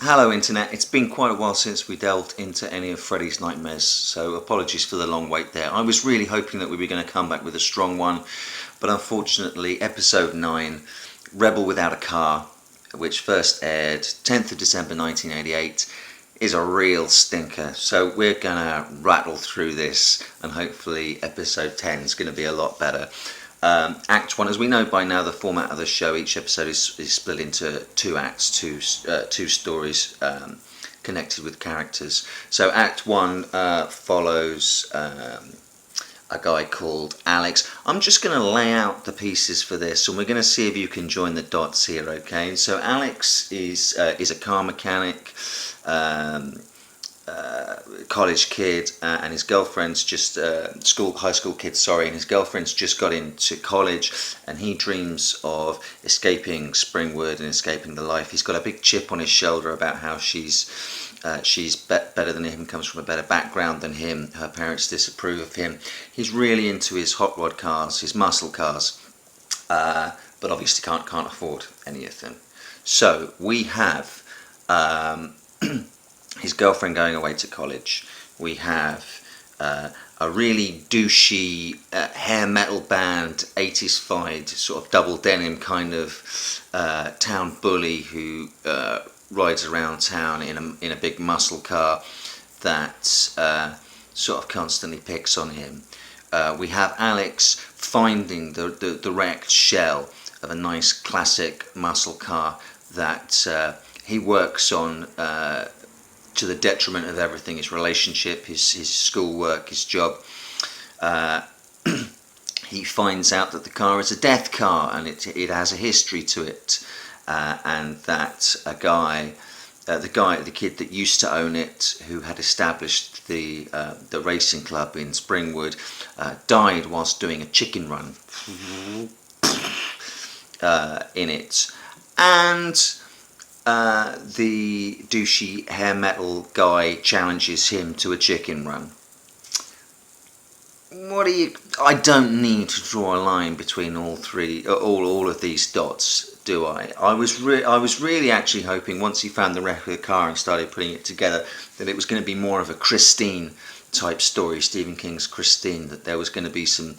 Hello Internet, it's been quite a while since we delved into any of Freddy's nightmares, so apologies for the long wait there. I was really hoping that we were going to come back with a strong one, but unfortunately episode 9, Rebel Without a Car, which first aired 10th of December 1988, is a real stinker. So we're going to rattle through this and hopefully episode 10 is going to be a lot better. Act 1, as we know by now, the format of the show, each episode is split into 2 acts, two stories connected with characters. So Act 1 follows a guy called Alex. I'm just going to lay out the pieces for this and we're going to see if you can join the dots here, okay? So Alex is a car mechanic, college kid, and his girlfriend's just high school kid, and his girlfriend's just got into college, and he dreams of escaping Springwood and escaping the life. He's got a big chip on his shoulder about how she's better than him, comes from a better background than him. Her parents disapprove of him. He's really into his hot rod cars, his muscle cars, but obviously can't afford any of them. So we have his girlfriend going away to college. We have a really douchey hair metal band, 80s-fied, sort of double denim kind of town bully who rides around town in a big muscle car that sort of constantly picks on him. We have Alex finding the wrecked shell of a nice classic muscle car that he works on to the detriment of everything: his relationship, his schoolwork, his job. He finds out that the car is a death car and it has a history to it, and that the kid that used to own it, who had established the racing club in Springwood, died whilst doing a chicken run in it, and the douchey hair metal guy challenges him to a chicken run. I don't need to draw a line between all of these dots, do I? I was really actually hoping, once he found the wreck of the car and started putting it together, that it was going to be more of a Christine type story, Stephen King's Christine, that there was going to be some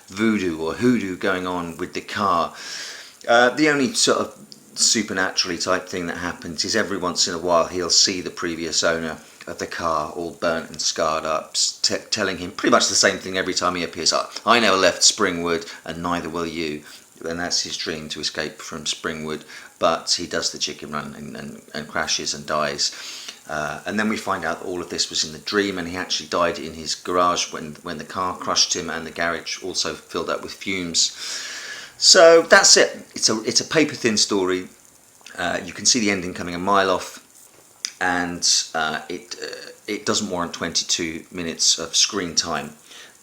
voodoo or hoodoo going on with the car. The only sort of supernaturally type thing that happens is every once in a while he'll see the previous owner of the car all burnt and scarred up, telling him pretty much the same thing every time he appears. I never left Springwood and neither will you. And that's his dream, to escape from Springwood, but he does the chicken run and crashes and dies. And then we find out that all of this was in the dream, and he actually died in his garage when the car crushed him, and the garage also filled up with fumes. So that's it. It's a paper-thin story. You can see the ending coming a mile off, and it doesn't warrant 22 minutes of screen time.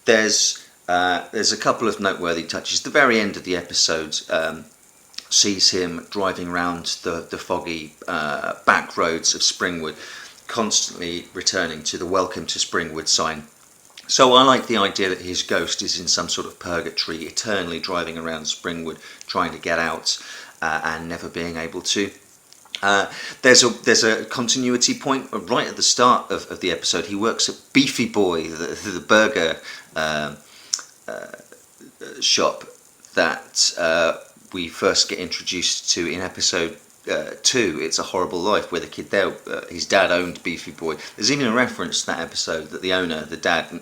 There's a couple of noteworthy touches. The very end of the episode sees him driving around the foggy back roads of Springwood, constantly returning to the "Welcome to Springwood" sign. So I like the idea that his ghost is in some sort of purgatory, eternally driving around Springwood, trying to get out and never being able to. There's a continuity point right at the start of the episode. He works at Beefy Boy, the burger shop that we first get introduced to in episode 2, It's a Horrible Life, where the kid there, his dad owned Beefy Boy. There's even a reference to that episode that the owner, the dad,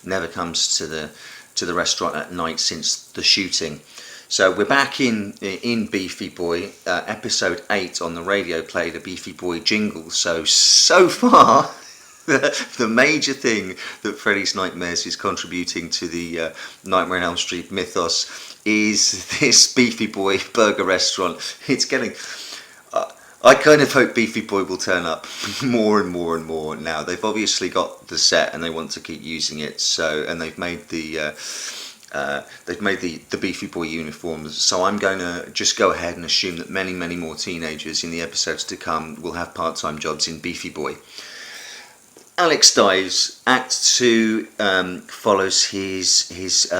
never comes to the restaurant at night since the shooting. So we're back in Beefy Boy. Episode 8 on the radio played a Beefy Boy jingle. So far, the major thing that Freddy's Nightmares is contributing to the Nightmare on Elm Street mythos is this Beefy Boy burger restaurant. It's getting... I kind of hope Beefy Boy will turn up more and more and more now. They've obviously got the set and they want to keep using it. And they've made the Beefy Boy uniforms. So I'm going to just go ahead and assume that many more teenagers in the episodes to come will have part-time jobs in Beefy Boy. Alex dies. Act 2 follows his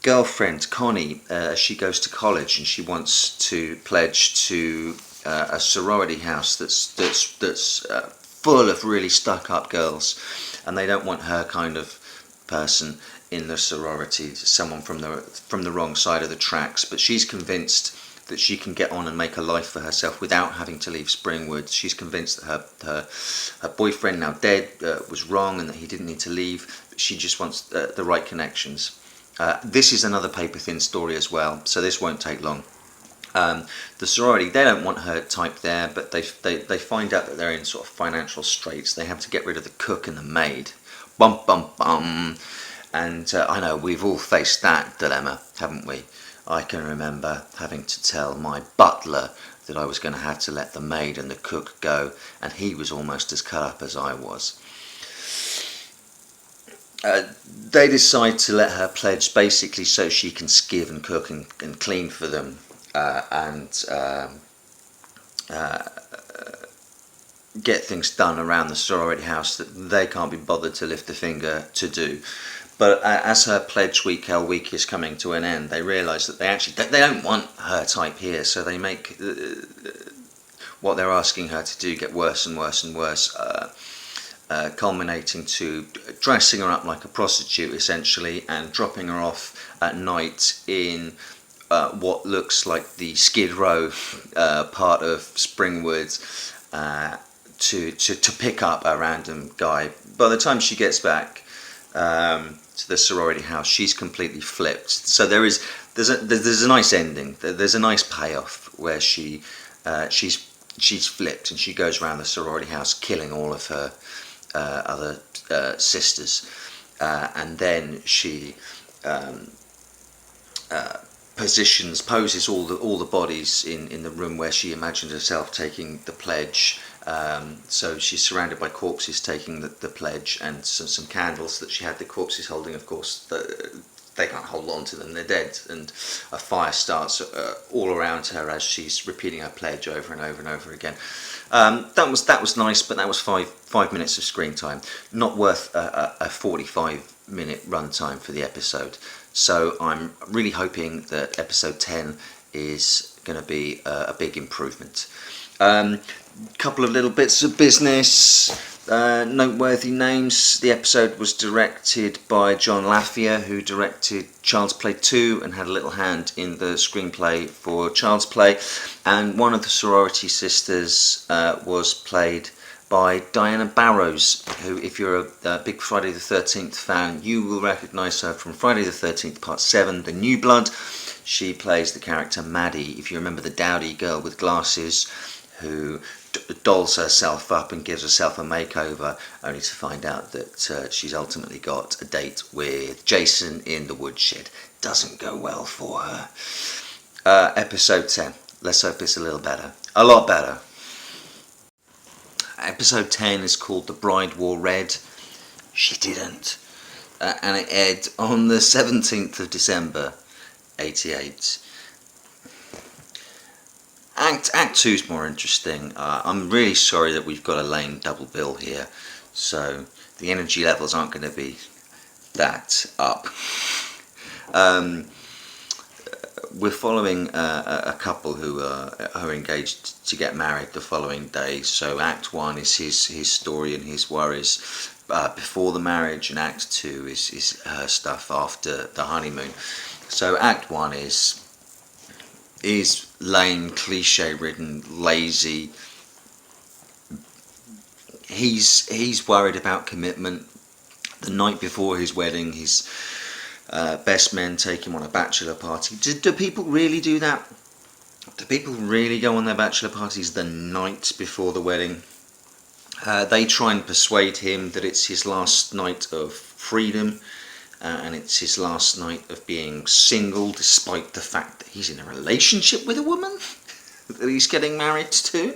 girlfriend Connie. She goes to college and she wants to pledge to a sorority house that's full of really stuck-up girls, and they don't want her kind of person in the sorority, someone from the wrong side of the tracks. But she's convinced that she can get on and make a life for herself without having to leave Springwood. She's convinced that her boyfriend, now dead, was wrong and that he didn't need to leave. She just wants the right connections. This is another paper-thin story as well, so this won't take long. The sorority, they don't want her type there, but they find out that they're in sort of financial straits. They have to get rid of the cook and the maid. Bum, bum, bum. And I know we've all faced that dilemma, haven't we? I can remember having to tell my butler that I was going to have to let the maid and the cook go, and he was almost as cut up as I was. They decide to let her pledge basically so she can skive and cook and clean for them, and get things done around the sorority house that they can't be bothered to lift a finger to do. But as her pledge week, Hell Week, is coming to an end, they realise that they don't want her type here, so they make what they're asking her to do get worse and worse and worse, culminating to dressing her up like a prostitute essentially and dropping her off at night in what looks like the Skid Row part of Springwood, to pick up a random guy. By the time she gets back to the sorority house, she's completely flipped. So there's a nice ending. There's a nice payoff where she's flipped and she goes around the sorority house killing all of her other sisters, and then she poses all the bodies in the room where she imagined herself taking the pledge. So she's surrounded by corpses taking the pledge, and some candles that she had the corpses holding. Of course, they can't hold on to them, they're dead, and a fire starts all around her as she's repeating her pledge over and over and over again. That was nice, but that was five minutes of screen time, not worth a 45-minute runtime for the episode. So I'm really hoping that episode 10 is going to be a big improvement. Couple of little bits of business, noteworthy names. The episode was directed by John Lafia, who directed Child's Play 2 and had a little hand in the screenplay for Child's Play. And one of the sorority sisters was played by Diana Barrows, who, if you're a big Friday the 13th fan, you will recognise her from Friday the 13th Part 7, The New Blood. She plays the character Maddie, if you remember, the dowdy girl with glasses who dolls herself up and gives herself a makeover, only to find out that she's ultimately got a date with Jason in the woodshed. Doesn't go well for her. Episode 10. Let's hope it's a little better. A lot better. Episode 10 is called The Bride Wore Red. She didn't. And it aired on the 17th of December, 88. Act 2 is more interesting. I'm really sorry that we've got a lame double bill here, so the energy levels aren't going to be that up. We're following a couple who are engaged to get married the following day. So Act 1 is his story and his worries before the marriage, and Act 2 is her stuff after the honeymoon. So Act 1 is lame, cliche-ridden, lazy. He's worried about commitment. The night before his wedding, his best men take him on a bachelor party. Do people really do that? Do people really go on their bachelor parties the night before the wedding? They try and persuade him that it's his last night of freedom, and it's his last night of being single, despite the fact that he's in a relationship with a woman that he's getting married to,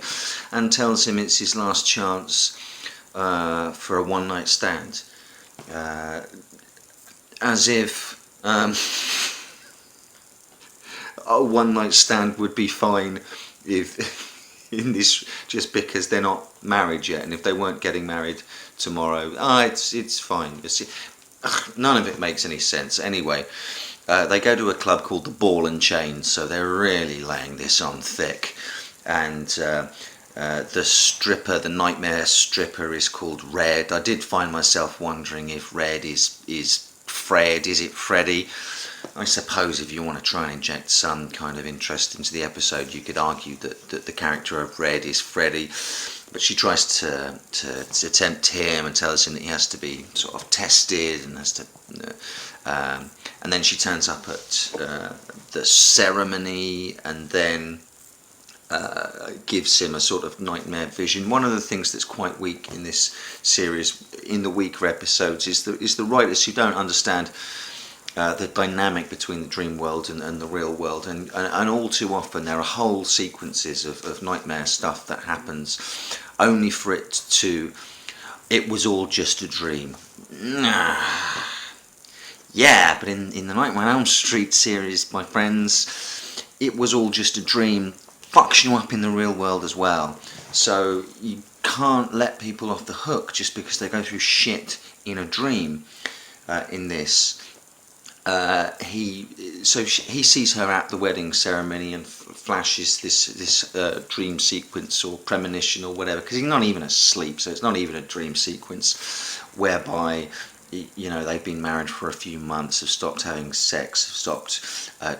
and tells him it's his last chance for a one-night stand. As if a one-night stand would be fine if in this, just because they're not married yet, and if they weren't getting married tomorrow, it's fine. None of it makes any sense. Anyway, they go to a club called the Ball and Chain, so they're really laying this on thick. and the stripper, the nightmare stripper, is called Red. I did find myself wondering if Red is Fred. Is it Freddy? I suppose if you want to try and inject some kind of interest into the episode, you could argue that the character of Red is Freddy, but she tries to tempt him and tells him that he has to be sort of tested and has to, and then she turns up at the ceremony and then gives him a sort of nightmare vision. One of the things that's quite weak in this series, in the weaker episodes, is the writers who don't understand the dynamic between the dream world and the real world, and all too often there are whole sequences of nightmare stuff that happens only for it was all just a dream. Yeah, but in the Nightmare on Elm Street series, my friends, it was all just a dream. Fucks you up in the real world as well. So you can't let people off the hook just because they go through shit in a dream. In this, he sees her at the wedding ceremony and flashes this dream sequence or premonition or whatever, because he's not even asleep, so it's not even a dream sequence, whereby, you know, they've been married for a few months, have stopped having sex, have stopped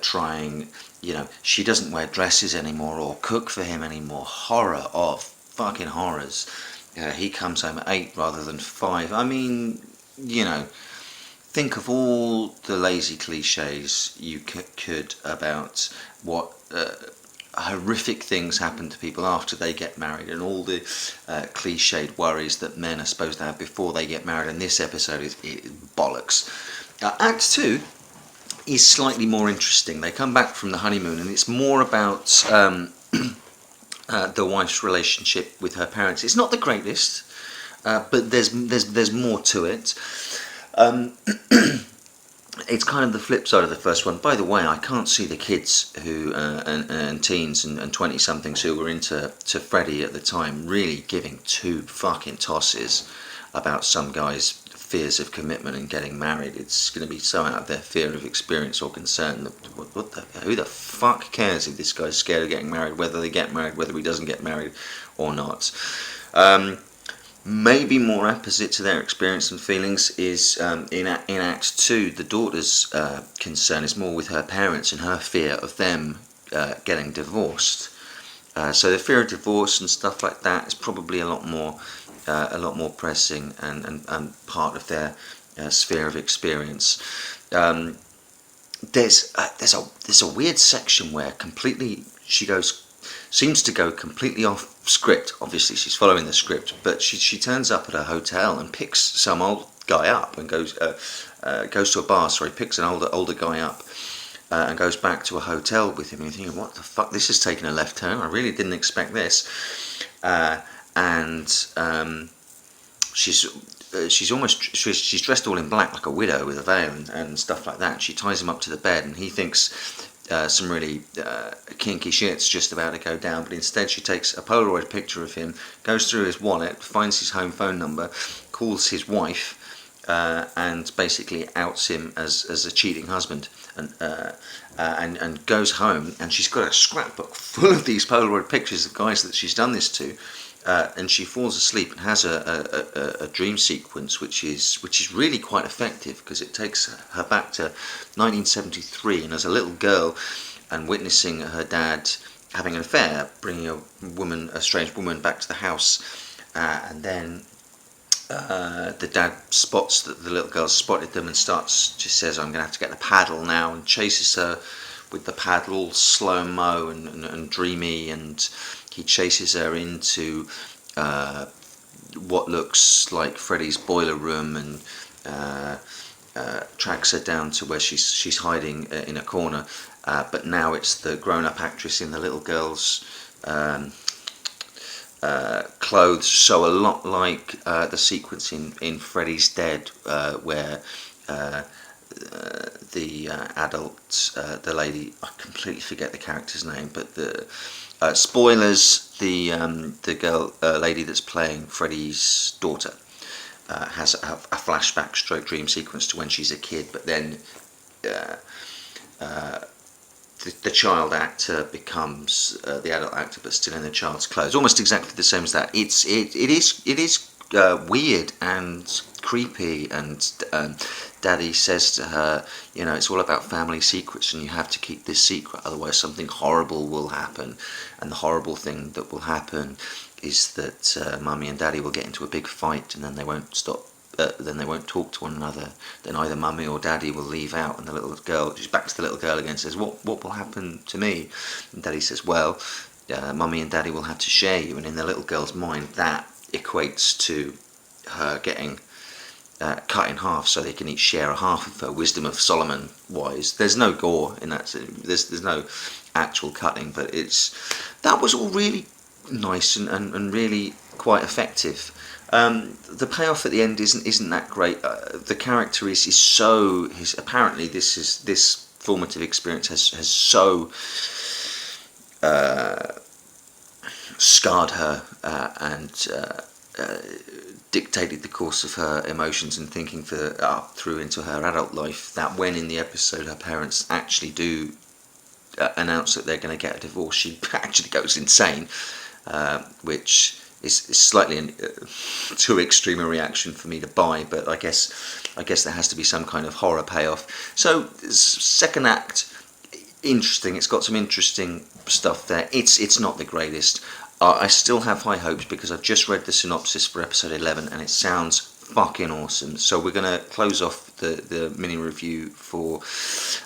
trying, you know, she doesn't wear dresses anymore or cook for him anymore. Horror of fucking horrors. He comes home at 8 rather than 5. I mean, you know, think of all the lazy cliches you could about what horrific things happen to people after they get married, and all the cliched worries that men are supposed to have before they get married, and this episode is bollocks. Act 2 is slightly more interesting. They come back from the honeymoon and it's more about the wife's relationship with her parents. It's not the greatest, but there's more to it. It's kind of the flip side of the first one. By the way, I can't see the kids who and teens and 20-somethings who were into Freddy at the time really giving two fucking tosses about some guy's fears of commitment and getting married. It's going to be so out of their fear of experience or concern that who the fuck cares if this guy's scared of getting married, whether they get married, whether he doesn't get married or not. Maybe more opposite to their experience and feelings is in Act 2, the daughter's concern is more with her parents and her fear of them getting divorced. So the fear of divorce and stuff like that is probably a lot more pressing and part of their sphere of experience. There's a weird section where seems to go completely off script. Obviously she's following the script, but she turns up at a hotel and picks some old guy up and goes to a bar, picks an older guy up and goes back to a hotel with him, and you're thinking, what the fuck, this has taken a left turn, I really didn't expect this. She's dressed all in black like a widow with a veil and stuff like that, and she ties him up to the bed, and he thinks some really kinky shit's just about to go down, but instead she takes a Polaroid picture of him, goes through his wallet, finds his home phone number, calls his wife, and basically outs him as a cheating husband, and goes home, and she's got a scrapbook full of these Polaroid pictures of guys that she's done this to. And she falls asleep and has a dream sequence which is really quite effective, because it takes her back to 1973 and as a little girl, and witnessing her dad having an affair, bringing a strange woman back to the house, and then the dad spots that the little girl spotted them and just says, I'm going to have to get the paddle now, and chases her with the paddle all slow-mo and dreamy, and he chases her into what looks like Freddy's boiler room, and tracks her down to where she's hiding in a corner. But now it's the grown-up actress in the little girl's clothes, so a lot like the sequence in Freddy's Dead, where the adult, the lady, I completely forget the character's name, but the spoilers, the girl, lady that's playing Freddy's daughter has a flashback / dream sequence to when she's a kid, but then the child actor becomes the adult actor, but still in the child's clothes, almost exactly the same as that. It is weird and creepy, and Daddy says to her, you know, it's all about family secrets, and you have to keep this secret, otherwise something horrible will happen. And the horrible thing that will happen is that Mummy and Daddy will get into a big fight, and then they won't stop. Then they won't talk to one another. Then either Mummy or Daddy will leave out, and the little girl, she's back to the little girl again, says, what will happen to me? And Daddy says, well, Mummy and Daddy will have to share you. And in the little girl's mind, that equates to her getting cut in half, so they can each share a half of her. Wisdom of Solomon wise. There's no gore in that. There's no actual cutting, but that was all really nice and really quite effective. The payoff at the end isn't that great. The character is so apparently this formative experience has so scarred her and dictated the course of her emotions and thinking through into her adult life, that when in the episode her parents actually do announce that they're going to get a divorce, she actually goes insane, which is slightly too extreme a reaction for me to buy, but I guess there has to be some kind of horror payoff. So second act, interesting. It's got some interesting stuff there. It's not the greatest. I still have high hopes because I've just read the synopsis for episode 11 and it sounds fucking awesome. So we're going to close off the mini review for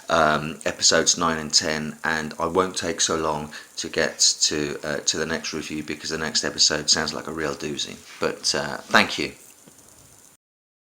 episodes 9 and 10, and I won't take so long to get to the next review because the next episode sounds like a real doozy. But thank you.